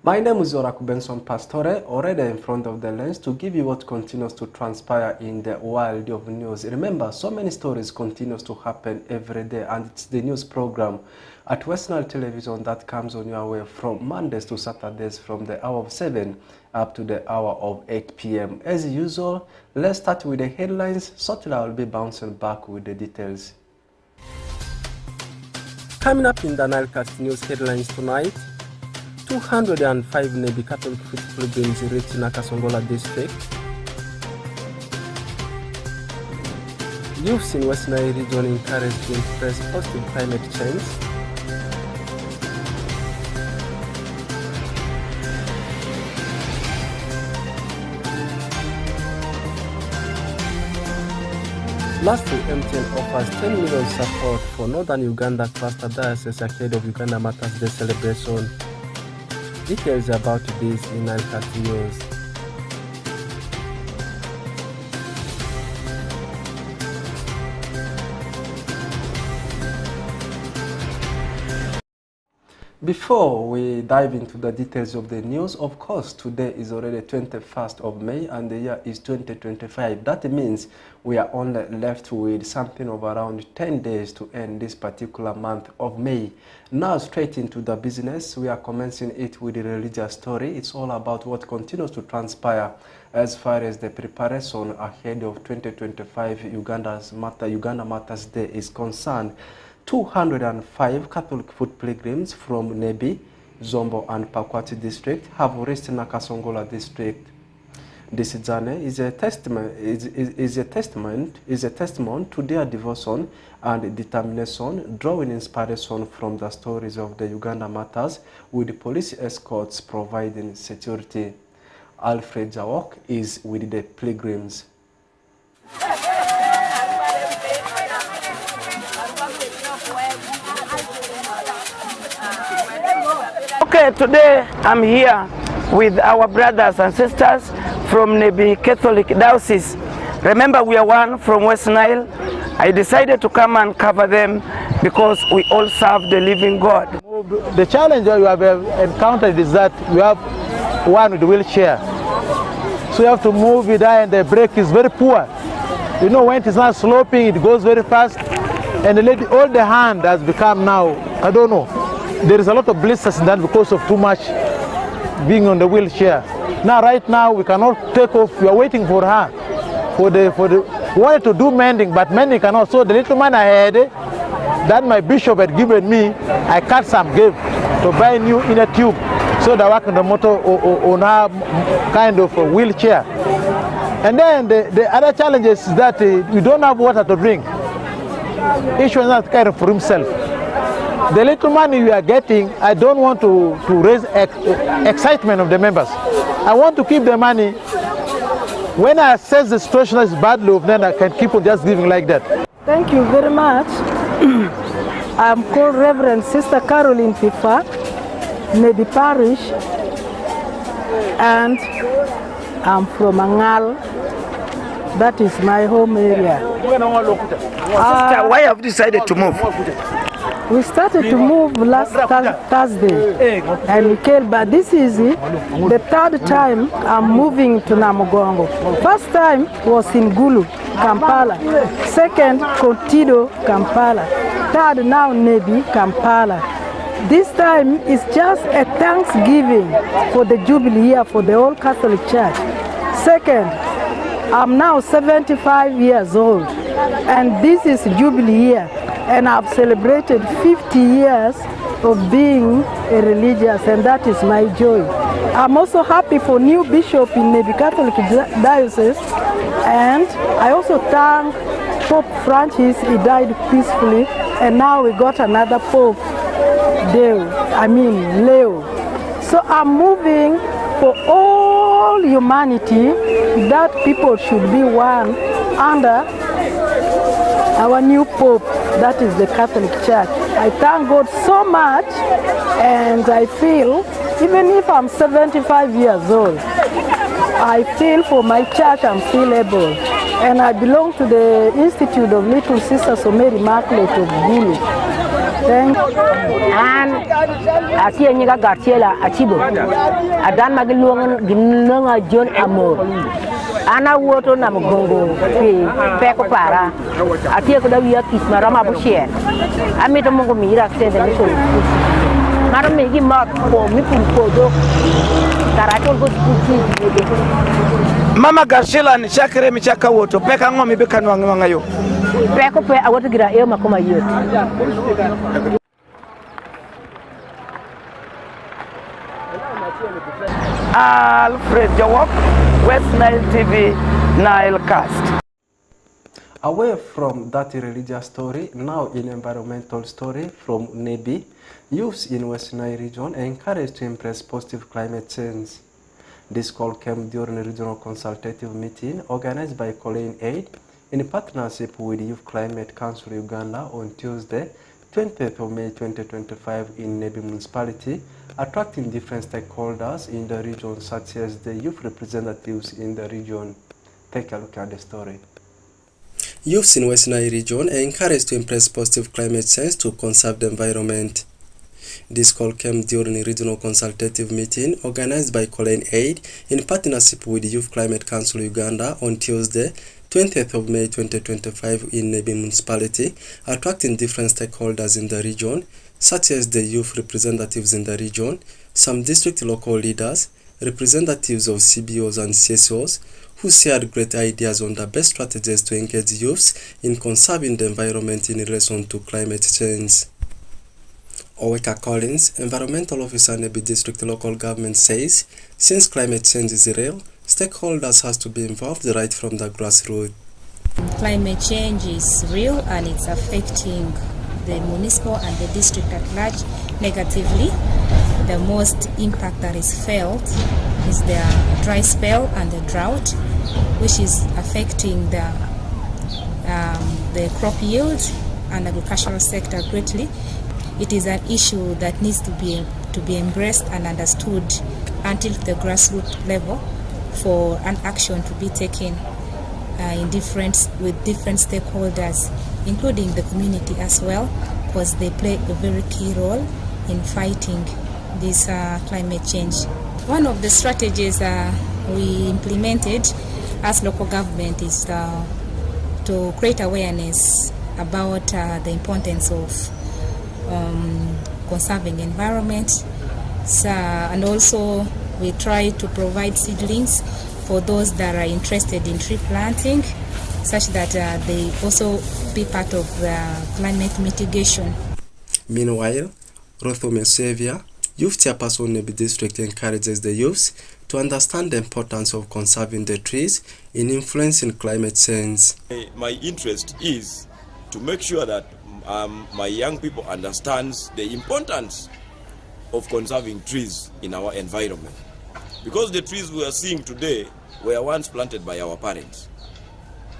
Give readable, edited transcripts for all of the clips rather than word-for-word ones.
My name is Oraku Benson Pastore, already in front of the lens to give you what continues to transpire in the world of news. Remember, so many stories continues to happen every day, and it's the news program at West Nile Television that comes on your way from Mondays to Saturdays from the hour of 7 up to the hour of 8 p.m. As usual, let's start with the headlines. Shortly I will be bouncing back with the details. Coming up in the NILECAST news headlines tonight, 205 Nebi Catholic pilgrims reached Nakasongola district. Youths in West Nile region encouraged to express positive climate change. Lastly, MTN offers 10 million support for Northern Uganda Cluster Diocese ahead of Uganda Matters Day celebration. Details about this in NILECAST news. Before we dive into the details of the news, of course, today is already 21st of May and the year is 2025. That means we are only left with something of around 10 days to end this particular month of May. Now straight into the business, we are commencing it with a religious story. It's all about what continues to transpire as far as the preparation ahead of 2025 Uganda Matters Day is concerned. 205 Catholic foot pilgrims from Nebi, Zombo and Pakwati district have reached Nakasongola district. This journey is a testament to their devotion and determination, drawing inspiration from the stories of the Uganda Matters, with police escorts providing security. Alfred Jawok is with the pilgrims. Okay, today I'm here with our brothers and sisters from Nebi Catholic Diocese. Remember, we are one from West Nile. I decided to come and cover them because we all serve the living God. The challenge that you have encountered is that you have one with a wheelchair. So you have to move it and the brake is very poor. You know, when it is not sloping, it goes very fast. And all the hand has become now, I don't know. There is a lot of blisters in that because of too much being on the wheelchair. Now, right now, we cannot take off. We are waiting for her. We wanted to do mending, but mending cannot. So the little man I had, that my bishop had given me, I cut some, gave to buy new inner tube, so that I work on the motor on her kind of a wheelchair. And then the other challenge is that we don't have water to drink. Each one is not caring for himself. The little money we are getting, I don't want to raise excitement of the members. I want to keep the money. When I assess the situation is badly, then I can keep on just giving like that. Thank you very much. I'm called Reverend Sister Caroline Pifa, Nebi Parish, and I'm from Angal. That is my home area. Sister, why have you decided to move? We started to move last Thursday and we came, but this is the third time I'm moving to Namugongo. First time was in Gulu, Kampala. Second, Kontido, Kampala. Third, now Nebi, Kampala. This time is just a thanksgiving for the Jubilee year for the whole Catholic Church. Second, I'm now 75 years old and this is Jubilee year. And I've celebrated 50 years of being a religious, and that is my joy. I'm also happy for new bishop in Nebi Catholic Diocese, and I also thank Pope Francis. He died peacefully, and now we got another Pope, Leo. So I'm moving for all humanity that people should be one under our new Pope, that is the Catholic Church. I thank God so much, and I feel, even if I'm 75 years old, I feel for my church I'm still able. And I belong to the Institute of Little Sisters of Mary Immaculate of Gulu. Thank An asia nyiga Garciela achibo. Adan magilunga John Amor. Ana woto na mgongo peko para. Atia kuda wiya kismarama bushie. Amito mungu mira sende miso. Mara megi mat ko mi pulpodo. Taracho go Mama Garciela ni chakere michaka woto peka ngomi bekanwa ngayo. peko pe awoto gira e makoma yot. Alfred Jawok, West Nile TV, NILECAST. Away from that religious story, now in environmental story from Nebi, youths in West Nile region are encouraged to embrace positive climate change. This call came during a regional consultative meeting organized by Colleen Aid in partnership with Youth Climate Council Uganda on Tuesday, 20th of May 2025 in Nebi municipality, attracting different stakeholders in the region such as the youth representatives in the region. Take a look at the story. Youths in West Nile region are encouraged to embrace positive climate change to conserve the environment. This call came during a regional consultative meeting organized by Colleen Aid in partnership with the Youth Climate Council Uganda on Tuesday, 20th of May 2025 in Nebi municipality, attracting different stakeholders in the region, such as the youth representatives in the region, some district local leaders, representatives of CBOs and CSOs, who shared great ideas on the best strategies to engage youths in conserving the environment in relation to climate change. Oweka Collins, environmental officer Nebi District Local Government, says, since climate change is real, stakeholders has to be involved right from the grassroots. Climate change is real and it's affecting the municipal and the district at large negatively. The most impact that is felt is the dry spell and the drought, which is affecting the crop yield and agricultural sector greatly. It is an issue that needs to be embraced and understood until the grassroots level for an action to be taken with different stakeholders, including the community as well, because they play a very key role in fighting this climate change. One of the strategies we implemented as local government is to create awareness about the importance of conserving environment, and also we try to provide seedlings for those that are interested in tree planting, such that they also be part of the climate mitigation. Meanwhile, Rothume Xavier, youth chairperson Nebi District, encourages the youths to understand the importance of conserving the trees in influencing climate change. My interest is to make sure that my young people understands the importance of conserving trees in our environment. Because the trees we are seeing today were once planted by our parents.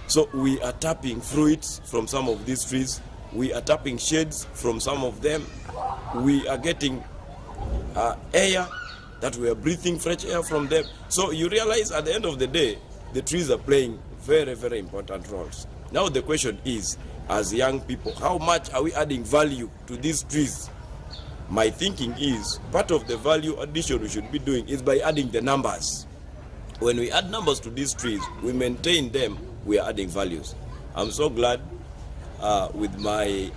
So we are tapping fruits from some of these trees. We are tapping shades from some of them. We are getting air that we are breathing, fresh air from them. So you realize at the end of the day, the trees are playing very, very important roles. Now the question is, as young people, how much are we adding value to these trees? My thinking is part of the value addition we should be doing is by adding the numbers. When we add numbers to these trees, we maintain them, we are adding values. I'm so glad with my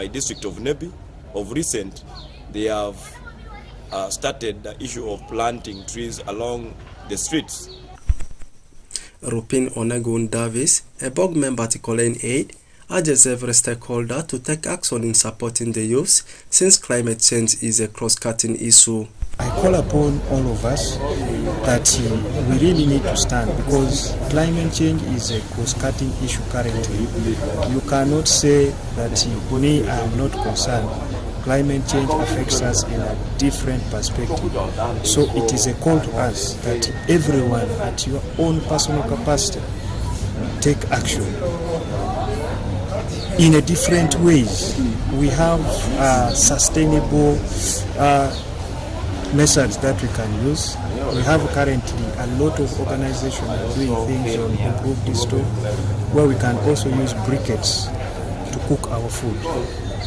district of Nebi, of recent, they have started the issue of planting trees along the streets. Rupin Onegun Davis, a board member at Colleen Aid, urges every stakeholder to take action in supporting the youths since climate change is a cross-cutting issue. I call upon all of us that we really need to stand, because climate change is a cross-cutting issue currently. You cannot say that me, I am not concerned. Climate change affects us in a different perspective. So it is a call to us that everyone at your own personal capacity take action in a different ways. We have sustainable methods that we can use. We have currently a lot of organizations doing things on improved stove, where we can also use briquettes to cook our food.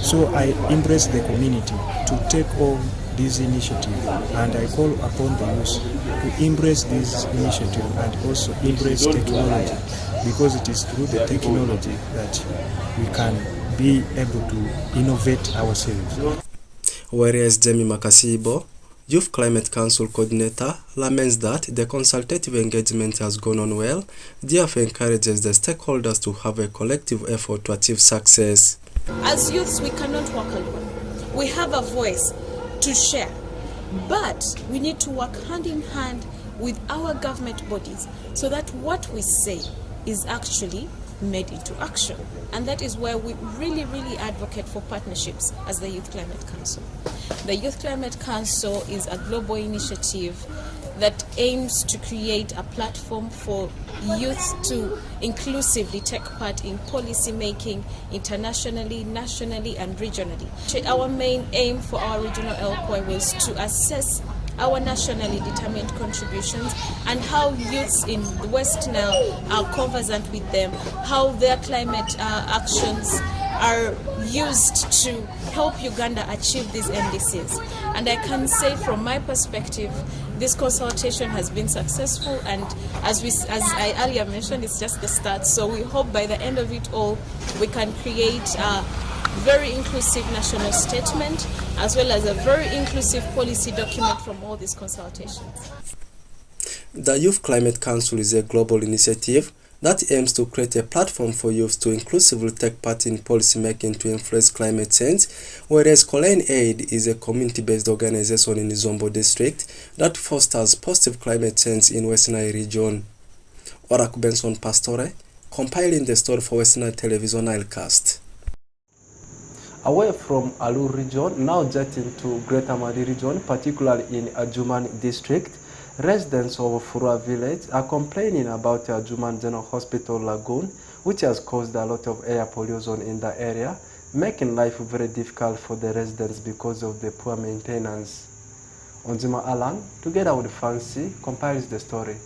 So I embrace the community to take on this initiative, and I call upon the youth to embrace this initiative and also embrace technology, because it is through the technology that we can be able to innovate ourselves. Whereas Jamie Makasibo, Youth Climate Council Coordinator, laments that the consultative engagement has gone on well, therefore encourages the stakeholders to have a collective effort to achieve success. As youths, we cannot work alone. We have a voice to share, but we need to work hand in hand with our government bodies so that what we say is actually made into action. And that is where we really advocate for partnerships as the Youth Climate Council. The Youth Climate Council is a global initiative that aims to create a platform for youth to inclusively take part in policy making internationally, nationally and regionally. Our main aim for our regional LCOI was to assess our nationally determined contributions and how youths in the West Nile are conversant with them, how their climate actions are used to help Uganda achieve these MDCs. And I can say from my perspective, this consultation has been successful, and as I earlier mentioned, it's just the start. So we hope by the end of it all, we can create a very inclusive national statement as well as a very inclusive policy document from all these consultations. The Youth Climate Council is a global initiative that aims to create a platform for youth to inclusively take part in policy making to influence climate change, whereas Colleen Aid is a community-based organization in Zombo district that fosters positive climate change in Western Nile region. Orak Benson Pastore, compiling the story for Western Nile Television NILECAST. Away from Alu region, now jetting to Greater Madi region, particularly in Ajuman district, residents of Furua village are complaining about the Ajuman General Hospital lagoon, which has caused a lot of air pollution in the area, making life very difficult for the residents because of the poor maintenance. Onjima Alan, together with Fancy, compiles the story.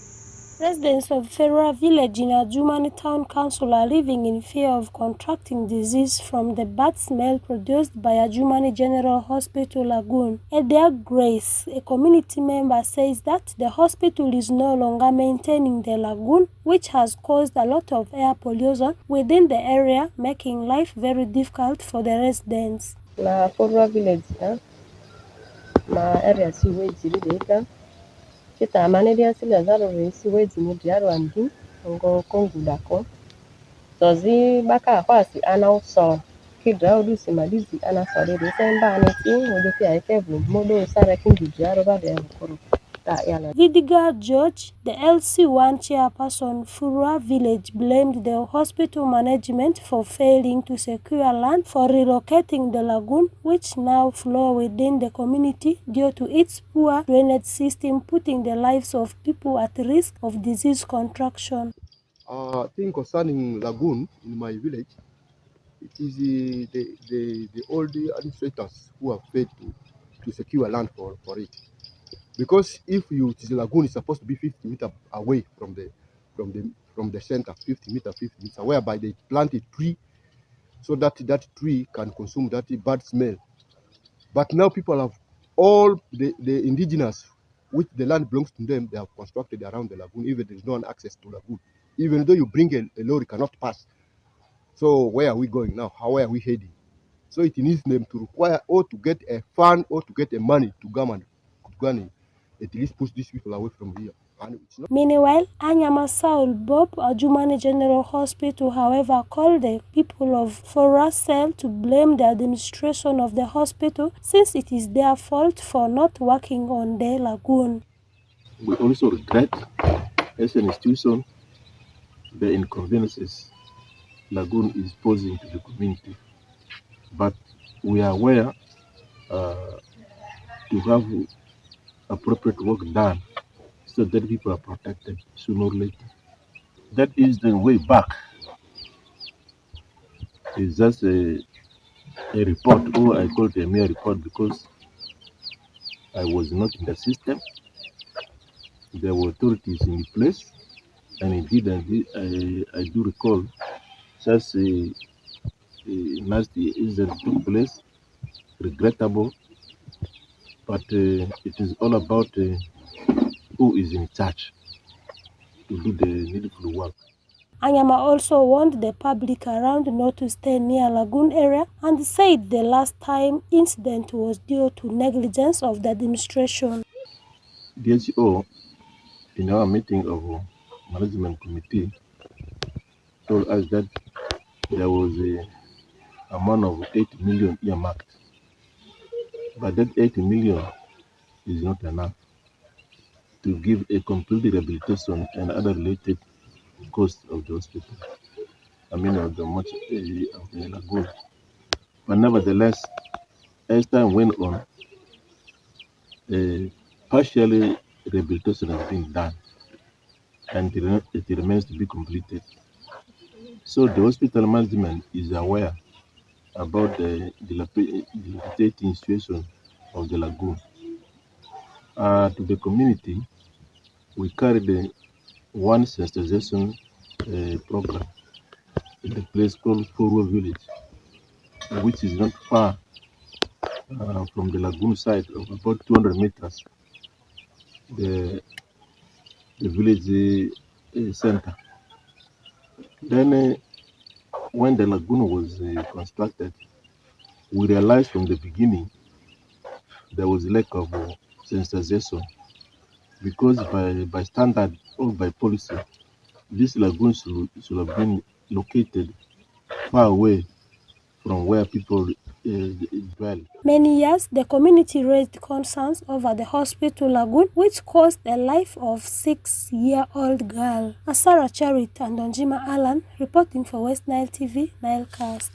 Residents of Furua village in Adjumani Town Council are living in fear of contracting disease from the bad smell produced by Adjumani General Hospital Lagoon. Edia Grace, a community member, says that the hospital is no longer maintaining the lagoon, which has caused a lot of air pollution within the area, making life very difficult for the residents. Na Furua village, na area sewage leader. Kita manager sila zaro resi wedi ni diaro andi ngo konguda ko tozi baka kwasi ana uso kidra udusi malizi ana sare resemba aneti modo pia ekevu modo sara kingi diaro bade yakoro ta yana. Vidiga George, the LC1 chairperson Furua village, blamed the hospital management for failing to secure land for relocating the lagoon, which now flow within the community due to its poor drainage system, putting the lives of people at risk of disease contraction. Thing concerning lagoon in my village, it is the old administrators who have failed to secure land for it. Because if the lagoon is supposed to be 50 meters away from the center, 50 meters, whereby they plant a tree so that that tree can consume that bad smell. But now people have all the indigenous, which the land belongs to them, they have constructed around the lagoon, even there is no access to lagoon. Even though you bring a lorry, cannot pass. So where are we going now? How are we heading? So it needs them to require or to get a fund or to get a money to go and at least push these people away from here. Meanwhile, Anyama Saul Bob, Adjumani General Hospital, however, called the people of Furua Cell to blame the administration of the hospital since it is their fault for not working on the lagoon. We also regret, as an institution, the inconveniences lagoon is posing to the community. But we are aware to have appropriate work done so that people are protected sooner or later. That is the way back. It's just a report, or I call it a mere report because I was not in the system. There were authorities in place, and indeed I do recall just nasty incident took place, regrettable, but it is all about who is in charge to do the needful work. Anyama also warned the public around not to stay near Lagoon area and said the last time incident was due to negligence of the administration. DHO, in our meeting of management committee, told us that there was a amount of 8 million earmarked, but that 80 million is not enough to give a complete rehabilitation and other related costs of the hospital. I mean, of the lagoon. But nevertheless, as time went on, partially rehabilitation has been done, and it remains to be completed. So the hospital management is aware about the dilapidating situation of the lagoon. To the community, we carried one sensitization program in the place called Foro Village, which is not far from the lagoon side, of about 200 meters, the village center. Then when the lagoon was constructed, we realized from the beginning there was a lack of sensitization, because by standard or by policy, this lagoon should have been located far away from where people dwell. Many years, the community raised concerns over the hospital lagoon, which caused the life of 6-year-old girl. Asara Charit and Onjima Alan, reporting for West Nile TV, NILECAST.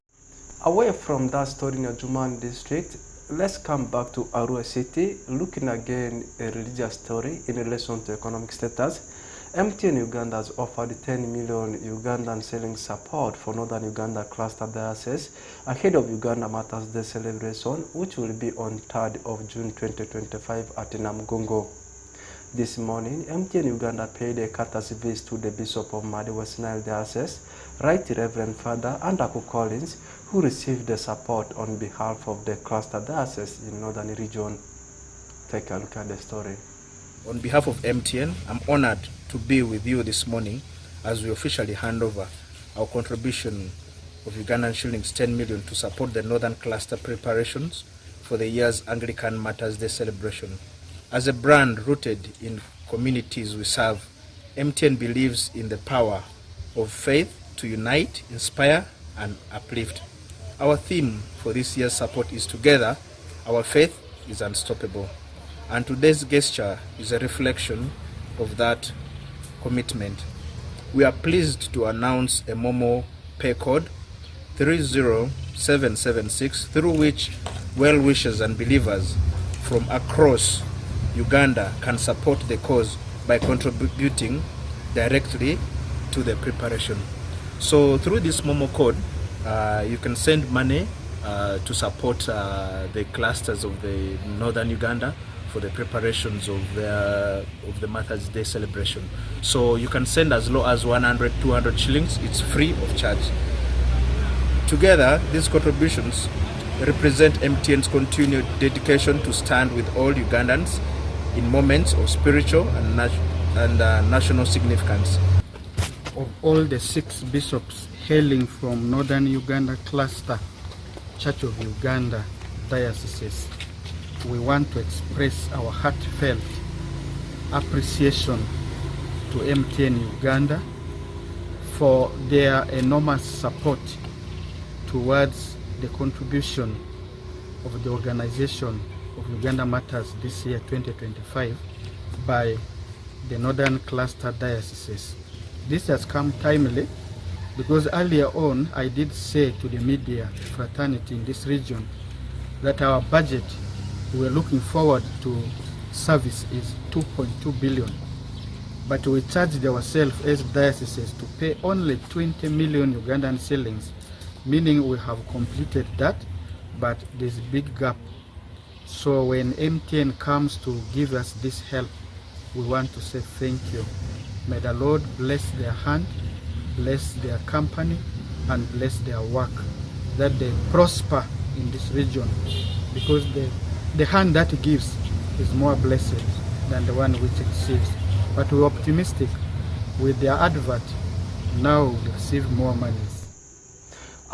Away from that story in Ajuman district, let's come back to Arua City, looking again a religious story in relation to economic status. MTN Uganda has offered 10 million Ugandan selling support for Northern Uganda Cluster Diocese ahead of Uganda Matters Day celebration, which will be on 3rd of June 2025 at Namugongo. This morning, MTN Uganda paid a courtesy visit to the Bishop of Madi West Nile Diocese, Right Reverend Father Andaku Collins, who received the support on behalf of the Cluster Diocese in Northern Region. Take a look at the story. On behalf of MTN, I'm honored to be with you this morning as we officially hand over our contribution of Ugandan shillings 10 million to support the Northern Cluster preparations for the year's Anglican Matters Day celebration. As a brand rooted in communities we serve, MTN believes in the power of faith to unite, inspire, and uplift. Our theme for this year's support is Together, Our Faith is Unstoppable. And today's gesture is a reflection of that commitment. We are pleased to announce a Momo Pay Code 30776, through which well-wishers and believers from across Uganda can support the cause by contributing directly to the preparation. So through this Momo code, you can send money to support the clusters of the Northern Uganda for the preparations of the Mother's Day celebration. So you can send as low as 100, 200 shillings. It's free of charge. Together, these contributions represent MTN's continued dedication to stand with all Ugandans in moments of spiritual and national significance. Of all the 6 bishops hailing from Northern Uganda Cluster Church of Uganda dioceses, we want to express our heartfelt appreciation to MTN Uganda for their enormous support towards the contribution of the organization of Uganda Matters this year 2025 by the Northern Cluster dioceses. This has come timely because earlier on I did say to the media fraternity in this region that our budget we're looking forward to service is 2.2 billion, but we charged ourselves as dioceses to pay only 20 million Ugandan shillings, meaning we have completed that, but there's a big gap. So when MTN comes to give us this help, we want to say thank you. May the Lord bless their hand, bless their company, and bless their work. that they prosper in this region, because the hand that gives is more blessed than the one which receives. But we're optimistic with their advert, now we'll receive more monies.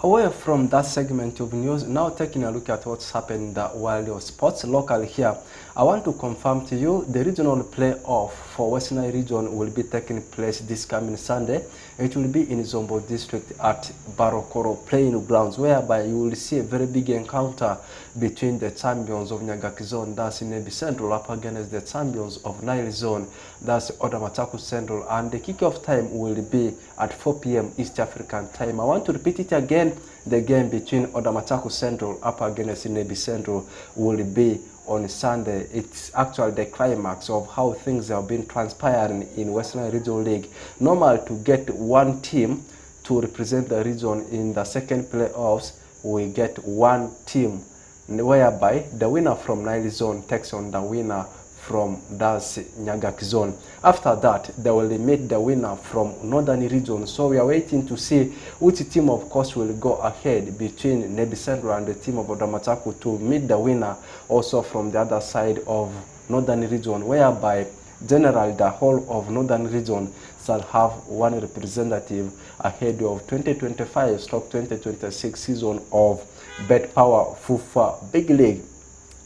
Away from that segment of news, now taking a look at what's happened in the world of sports local here. I want to confirm to you the regional playoff for Western Nile region will be taking place this coming Sunday. It will be in Zombo district at Barokoro playing grounds, whereby you will see a very big encounter between the champions of Nyagaki zone, that's in Nebi Central, up against the champions of Nile zone, that's Odamataku Central, and the kickoff time will be at 4 p.m. East African time. I want to repeat it again. The game between Odamataku Central up against Nebi Central will be on Sunday. It's actually the climax of how things have been transpiring in Western Regional League. Normal to get one team to represent the region in the second playoffs, we get one team, whereby the winner from Nile zone takes on the winner from Das Nyagaki zone. After that, they will meet the winner from Northern region. So we are waiting to see which team, of course, will go ahead between Nebi Central and the team of Odamataku to meet the winner also from the other side of Northern region, whereby generally the whole of Northern region shall have one representative ahead of 2025/2026 season of Bet Power FUFA Big League.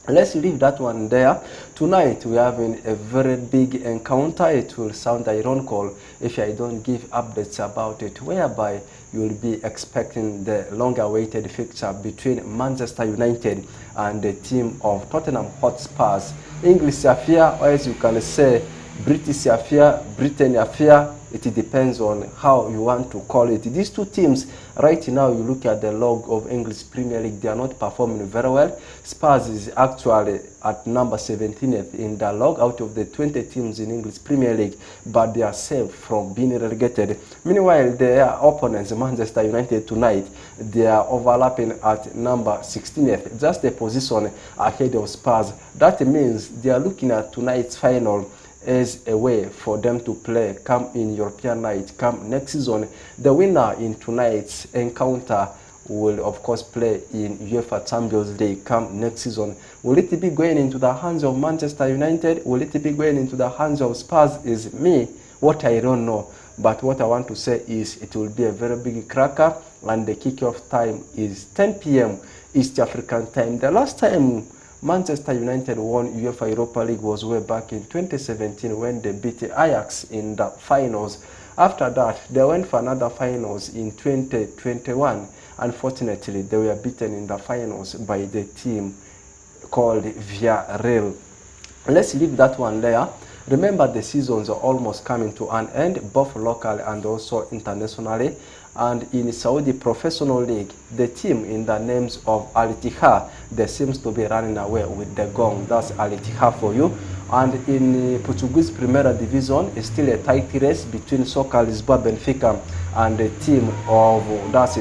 Let's leave that one there. Tonight we are having a very big encounter. It will sound ironical if I don't give updates about it, whereby you will be expecting the long-awaited fixture between Manchester United and the team of Tottenham Hotspurs. English affair, or as you can say, British affair, Britain affair. It depends on how you want to call it. These two teams, right now, you look at the log of English Premier League, they are not performing very well. Spurs is actually at number 17th in the log out of the 20 teams in English Premier League, but they are safe from being relegated. Meanwhile, their opponents, Manchester United tonight, they are overlapping at number 16th, just a position ahead of Spurs. That means they are looking at tonight's final as a way for them to play come in European night, come next season. The winner in tonight's encounter will of course play in UEFA Champions League come next season. Will it be going into the hands of Manchester United? Will it be going into the hands of Spurs? Is me what I don't know. But what I want to say is it will be a very big cracker, and the kickoff time is 10 p.m. East African time. The last time Manchester United won UEFA Europa League was way back in 2017 when they beat Ajax in the finals. After that, they went for another finals in 2021. Unfortunately, they were beaten in the finals by the team called Villarreal. Let's leave that one there. Remember, the seasons are almost coming to an end, both locally and also internationally. And in Saudi Professional League, the team in the names of Al Ittihad, they seems to be running away with the gong. That's Al Ittihad for you. And in Portuguese Primeira Division, it's still a tight race between Soccer Lisboa Benfica and the team of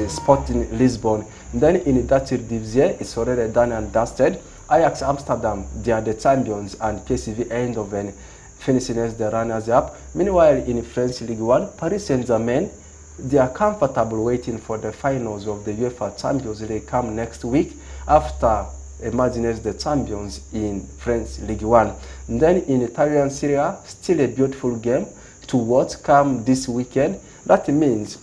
Sporting Lisbon. Then in Dutch Division, it's already done and dusted. Ajax Amsterdam, they are the champions, and PSV Eindhoven finishing as the runners-up. Meanwhile, in French League 1, Paris Saint-Germain, they are comfortable waiting for the finals of the UEFA Champions League come next week after emerging as the champions in French League 1. And then in Italian Serie A, still a beautiful game to watch come this weekend. That means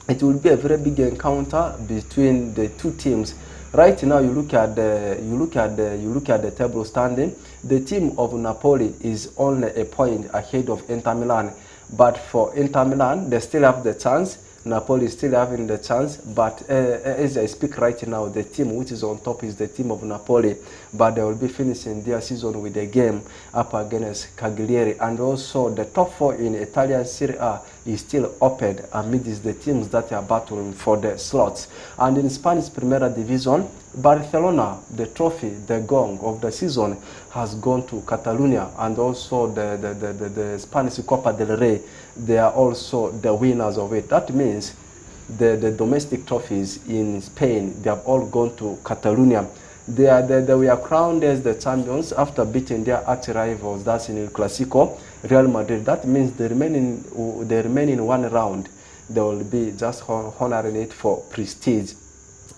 it will be a very big encounter between the two teams. Right now, you look at the table standing. The team of Napoli is only a point ahead of Inter Milan. But for Inter Milan, they still have the chance. Napoli is still having the chance. But as I speak right now, the team which is on top is the team of Napoli. But they will be finishing their season with a game up against Cagliari. And also the top four in Italian Serie A is still open amidst the teams that are battling for the slots. And in Spanish Primera Division, Barcelona, the trophy, the gong of the season, has gone to Catalonia, and also the Spanish Copa del Rey, they are also the winners of it. That means the domestic trophies in Spain, they have all gone to Catalonia. They were crowned as the champions after beating their arch-rivals, that's in El Clasico, Real Madrid. That means the remaining one round, they will be just honoring it for prestige.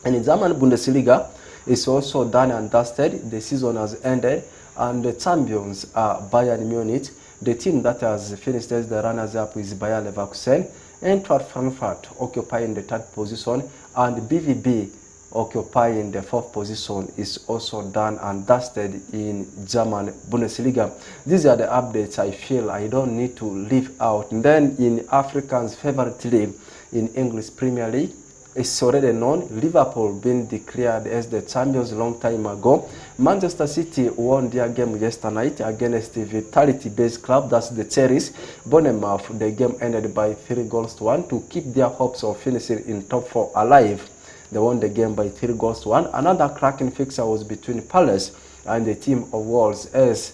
And in German Bundesliga, it's also done and dusted. The season has ended, and the champions are Bayern Munich. The team that has finished as the runners-up is Bayer Leverkusen, Eintracht Frankfurt occupying the 3rd position, and BVB occupying the 4th position is also done and dusted in German Bundesliga. These are the updates I feel I don't need to leave out. And then in Africa's favorite league, in English Premier League, it's already known, Liverpool been declared as the champions a long time ago. Manchester City won their game yesterday night against the Vitality-based club, that's the Cherries. Bournemouth, the game ended by 3-1 to keep their hopes of finishing in top 4 alive. They won the game by 3-1. Another cracking fixture was between Palace and the team of Wolves, as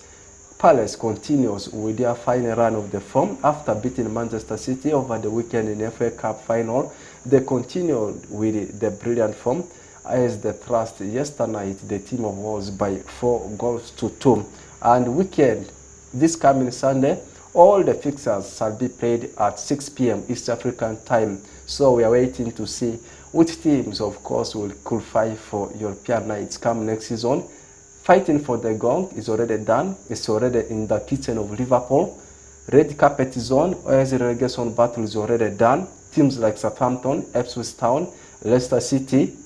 Palace continues with their final run of the form after beating Manchester City over the weekend in FA Cup final. They continued with the brilliant form as they thrashed yesterday night the team of Wolves by 4-2. And weekend, this coming Sunday, all the fixtures shall be played at 6 p.m. East African time. So we are waiting to see which teams, of course, will qualify for European nights come next season. Fighting for the gong is already done. It's already in the kitchen of Liverpool. Red carpet is on, as the relegation battle is already done. Teams like Southampton, Ipswich Town, Leicester City,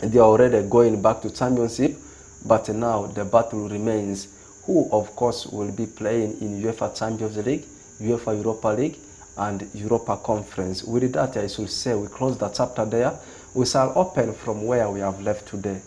they are already going back to championship. But now the battle remains. Who, of course, will be playing in UEFA Champions League, UEFA Europa League, and Europa Conference. With that, I should say we close the chapter there. We shall open from where we have left today.